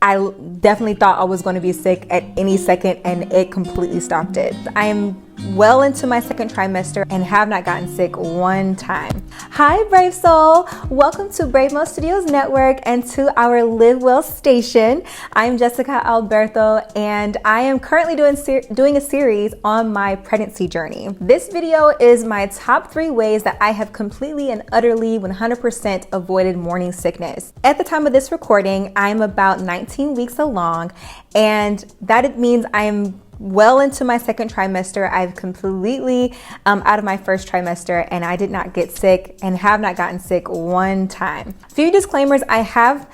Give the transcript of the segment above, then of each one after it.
I definitely thought I was going to be sick at any second, and it completely stopped it. I am well into my second trimester and have not gotten sick one time. Hi, Brave Soul. Welcome to Brave Mo Studios Network and to our Live Well station. I'm Jessica Alberto, and I am currently doing a series on my pregnancy journey. This video is my top 3 ways that I have completely and utterly 100% avoided morning sickness. At the time of this recording, I'm about 19 weeks along, and that means I'm well into my second trimester. I've completely out of my first trimester, and I did not get sick and have not gotten sick one time. A few disclaimers: I have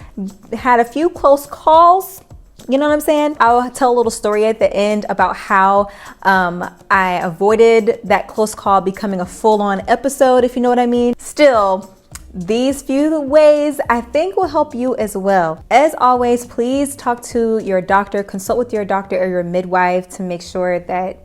had a few close calls. You know what I'm saying? I'll tell a little story at the end about how I avoided that close call becoming a full-on episode, if you know what I mean. Still, these few ways I think will help you as well. As always, please talk to your doctor, consult with your doctor or your midwife to make sure that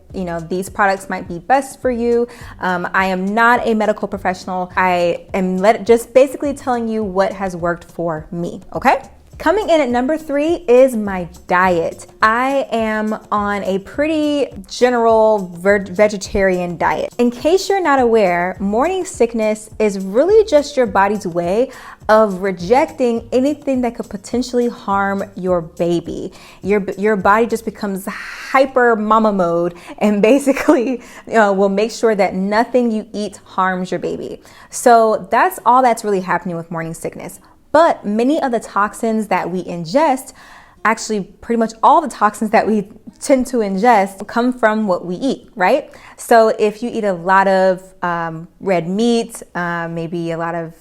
these products might be best for you. I am not a medical professional. I am just basically telling you what has worked for me, okay? Coming in at number 3 is my diet. I am on a pretty general vegetarian diet. In case you're not aware, morning sickness is really just your body's way of rejecting anything that could potentially harm your baby. Your body just becomes hyper mama mode and basically will make sure that nothing you eat harms your baby. So that's all that's really happening with morning sickness. But many of the toxins that we ingest, actually pretty much all the toxins that we tend to ingest, come from what we eat, right? So if you eat a lot of red meat, maybe a lot of,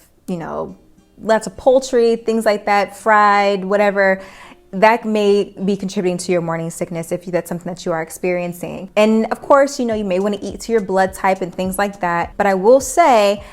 lots of poultry, things like that, fried, whatever, that may be contributing to your morning sickness if that's something that you are experiencing. And of course, you may want to eat to your blood type and things like that. But I will say,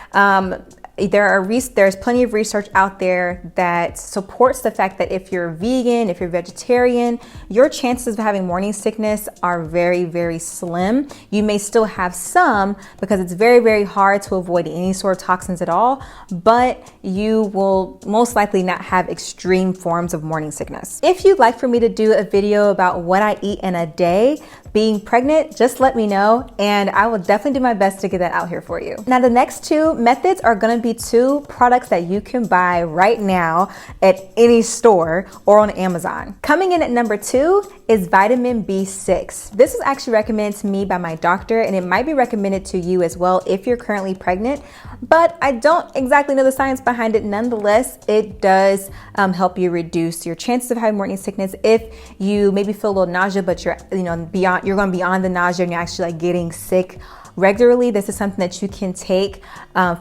there's plenty of research out there that supports the fact that if you're vegan, if you're vegetarian, your chances of having morning sickness are very, very slim. You may still have some because it's very, very hard to avoid any sort of toxins at all, but you will most likely not have extreme forms of morning sickness. If you'd like for me to do a video about what I eat in a day being pregnant, just let me know and I will definitely do my best to get that out here for you. Now, the next 2 methods are going to be 2 products that you can buy right now at any store or on Amazon. Coming in at number 2 is vitamin B6. This is actually recommended to me by my doctor, and it might be recommended to you as well if you're currently pregnant, but I don't exactly know the science behind it. Nonetheless, it does help you reduce your chances of having morning sickness. If you maybe feel a little nausea, but you're going beyond the nausea and you're actually getting sick regularly, this is something that you can take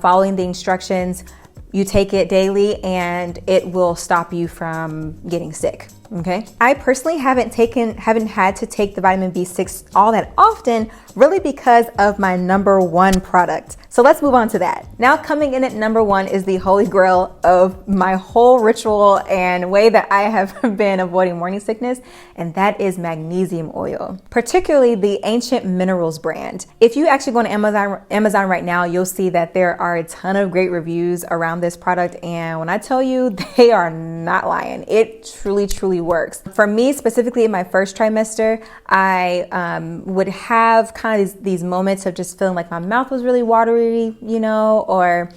following the instructions. You take it daily and it will stop you from getting sick. Okay. I personally haven't had to take the vitamin B6 all that often, really because of my number 1 product. So let's move on to that. Now, coming in at number 1 is the holy grail of my whole ritual and way that I have been avoiding morning sickness, and that is magnesium oil, particularly the Ancient Minerals brand. If you actually go on Amazon right now, you'll see that there are a ton of great reviews around this product, and when I tell you, they are not lying. It truly, truly works. For me, specifically in my first trimester, I would have kind of these moments of just feeling like my mouth was really watery, or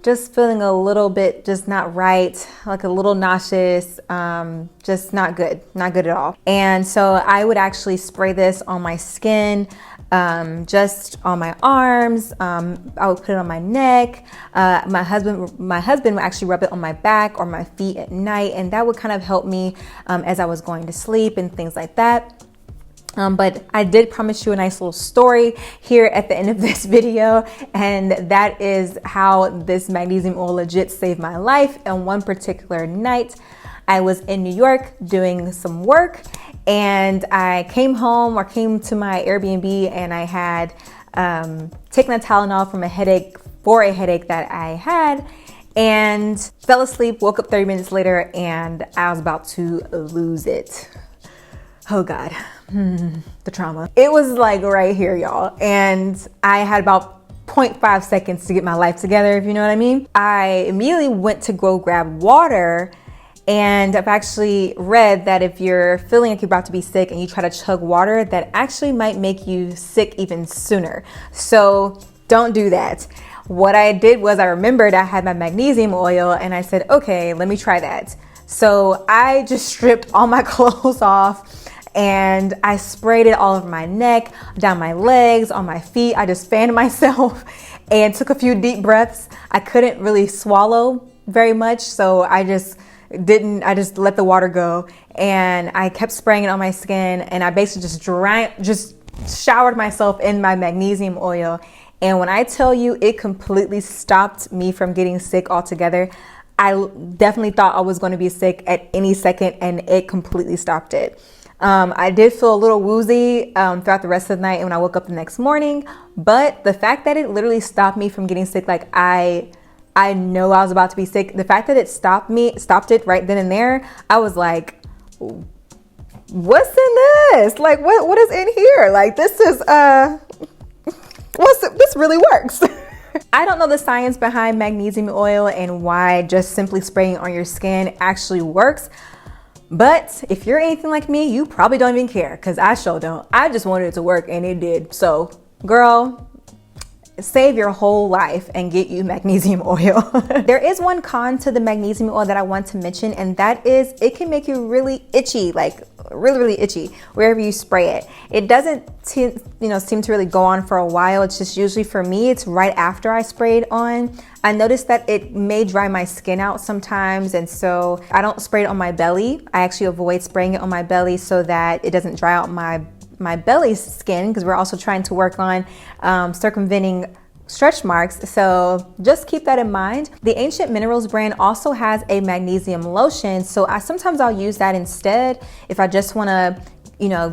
just feeling a little bit just not right, like a little nauseous, just not good at all. And so I would actually spray this on my skin, just on my arms. I would put it on my neck. My husband would actually rub it on my back or my feet at night, and that would kind of help me as I was going to sleep and things like that. But I did promise you a nice little story here at the end of this video, and that is how this magnesium oil legit saved my life. And one particular night, I was in New York doing some work, and I came to my Airbnb, and I had taken a Tylenol for a headache that I had, and fell asleep, woke up 30 minutes later, and I was about to lose it. Oh God, the trauma. It was like right here, y'all. And I had about 0.5 seconds to get my life together, if you know what I mean. I immediately went to go grab water, And I've actually read that if you're feeling like you're about to be sick and you try to chug water, that actually might make you sick even sooner. So don't do that. What I did was I remembered I had my magnesium oil and I said, okay, let me try that. So I just stripped all my clothes off and I sprayed it all over my neck, down my legs, on my feet. I just fanned myself and took a few deep breaths. I couldn't really swallow very much, so I just let the water go, and I kept spraying it on my skin, and I basically just showered myself in my magnesium oil. And when I tell you, it completely stopped me from getting sick altogether. I definitely thought I was going to be sick at any second, and it completely stopped it. I did feel a little woozy throughout the rest of the night and when I woke up the next morning, but the fact that it literally stopped me from getting sick, like I know I was about to be sick. The fact that it stopped it right then and there, I was like, what's in this? Like, what is in here? Like, this is, this really works. I don't know the science behind magnesium oil and why just simply spraying it on your skin actually works. But if you're anything like me, you probably don't even care, because I sure don't. I just wanted it to work and it did. So, girl, save your whole life and get you magnesium oil. There is one con to the magnesium oil that I want to mention, and that is it can make you really itchy, like really itchy wherever you spray it. It doesn't seem to really go on for a while. It's just usually, for me, it's right after I spray it on. I noticed that it may dry my skin out sometimes, and so I don't spray it on my belly. I actually avoid spraying it on my belly so that it doesn't dry out my belly skin, because we're also trying to work on circumventing stretch marks. So just keep that in mind. The Ancient Minerals brand also has a magnesium lotion, so sometimes I'll use that instead if I just want to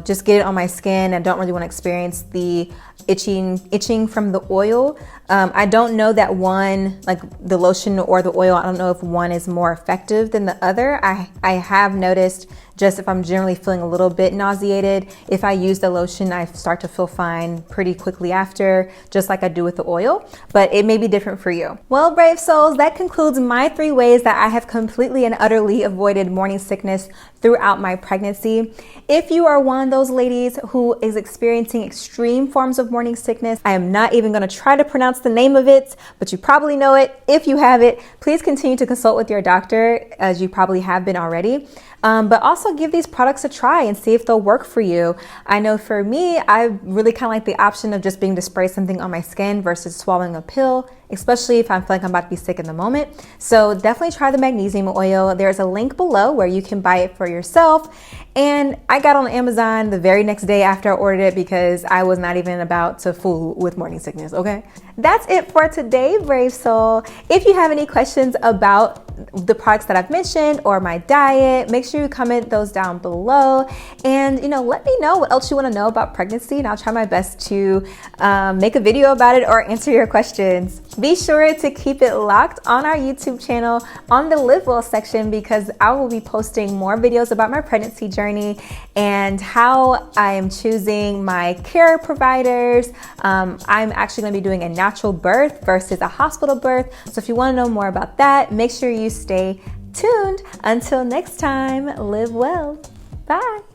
just get it on my skin and don't really want to experience the itching from the oil. I don't know that one, like the lotion or the oil, I don't know if one is more effective than the other. I have noticed, just if I'm generally feeling a little bit nauseated, if I use the lotion, I start to feel fine pretty quickly after, just like I do with the oil, but it may be different for you. Well, brave souls, that concludes my 3 ways that I have completely and utterly avoided morning sickness throughout my pregnancy. If you are one of those ladies who is experiencing extreme forms of morning sickness, I am not even going to try to pronounce the name of it, but you probably know it. If you have it, please continue to consult with your doctor, as you probably have been already. But also give these products a try and see if they'll work for you. I know for me, I really kind of like the option of just being to spray something on my skin versus swallowing a pill, especially if I feel like I'm about to be sick in the moment. So definitely try the magnesium oil. There's a link below where you can buy it for yourself. And I got on Amazon the very next day after I ordered it, because I was not even about to fool with morning sickness, okay? That's it for today, brave soul. If you have any questions about the products that I've mentioned or my diet, make sure you comment those down below, and let me know what else you want to know about pregnancy, and I'll try my best to make a video about it or answer your questions. Be sure to keep it locked on our YouTube channel on the Live Well section, because I will be posting more videos about my pregnancy journey and how I am choosing my care providers. I'm actually going to be doing a natural birth versus a hospital birth. So if you want to know more about that, make sure you stay tuned. Until next time, live well. Bye.